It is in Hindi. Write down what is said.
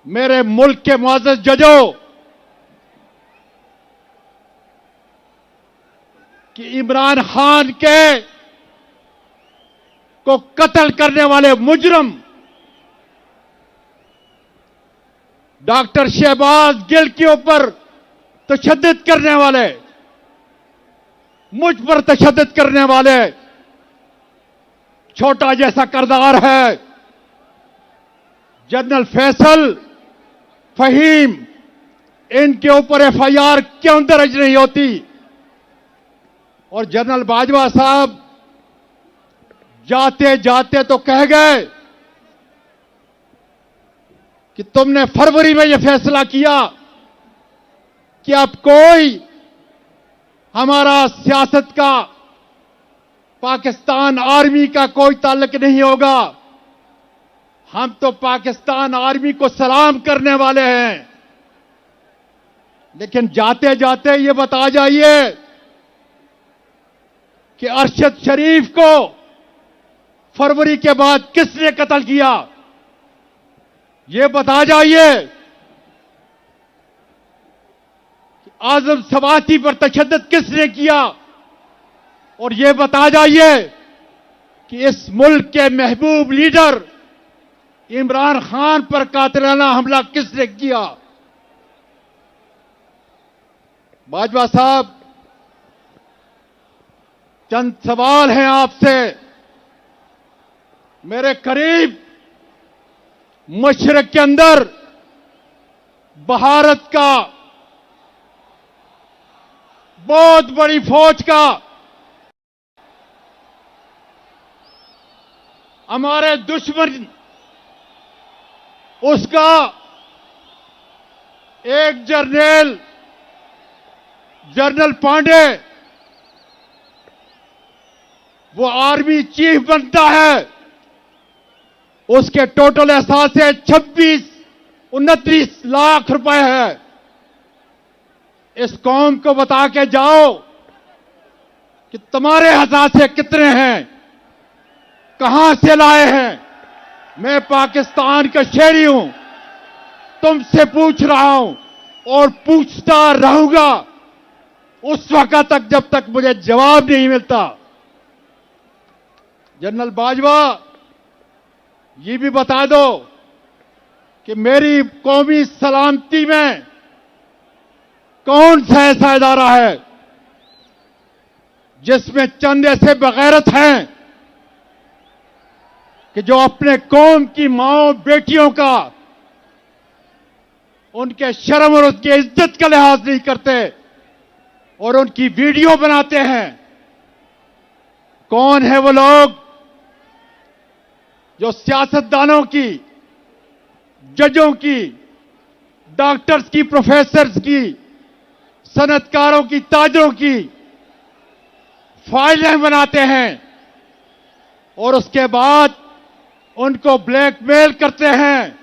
मेरे मुल्क के मुअज़्ज़ज़ जजों कि इमरान खान के को कत्ल करने वाले मुजरिम डॉक्टर शहबाज गिल के ऊपर तशद्दुद करने वाले, मुझ पर तशद्दुद करने वाले छोटा जैसा किरदार है जनरल फैसल फहीम, इनके ऊपर एफआईआर क्यों दर्ज नहीं होती? और जनरल बाजवा साहब जाते जाते तो कह गए कि तुमने फरवरी में यह फैसला किया कि अब कोई हमारा सियासत का, पाकिस्तान आर्मी का कोई ताल्लुक नहीं होगा। हम तो पाकिस्तान आर्मी को सलाम करने वाले हैं। लेकिन जाते जाते ये बता जाइए कि अरशद शरीफ को फरवरी के बाद किसने कत्ल किया? ये बता जाइए कि आजम सवाती पर तशद्दुद किसने किया? और ये बता जाइए कि इस मुल्क के महबूब लीडर इमरान खान पर कातिलाना हमला किसने किया? बाजवा साहब, चंद सवाल हैं आपसे। मेरे करीब मशरक के अंदर भारत का बहुत बड़ी फौज का, हमारे दुश्मन उसका एक जनरल पांडे, वो आर्मी चीफ बनता है। उसके टोटल एहसास 26-29 लाख रुपए है। इस कौम को बता के जाओ कि तुम्हारे हसासे कितने हैं, कहां से लाए हैं। मैं पाकिस्तान का शहरी हूं, तुमसे पूछ रहा हूं और पूछता रहूंगा उस वक्त तक जब तक मुझे जवाब नहीं मिलता। जनरल बाजवा, ये भी बता दो कि मेरी कौमी सलामती में कौन सा ऐसा इदारा है जिसमें चंद ऐसे बगैरत हैं कि जो अपने कौम की माओ बेटियों का, उनके शर्म और उसकी इज्जत का लिहाज नहीं करते और उनकी वीडियो बनाते हैं। कौन है वो लोग जो सियासतदानों की, जजों की, डॉक्टर्स की, प्रोफेसर्स की, सनतकारों की, ताजरों की फाइलें बनाते हैं और उसके बाद उनको ब्लैकमेल करते हैं?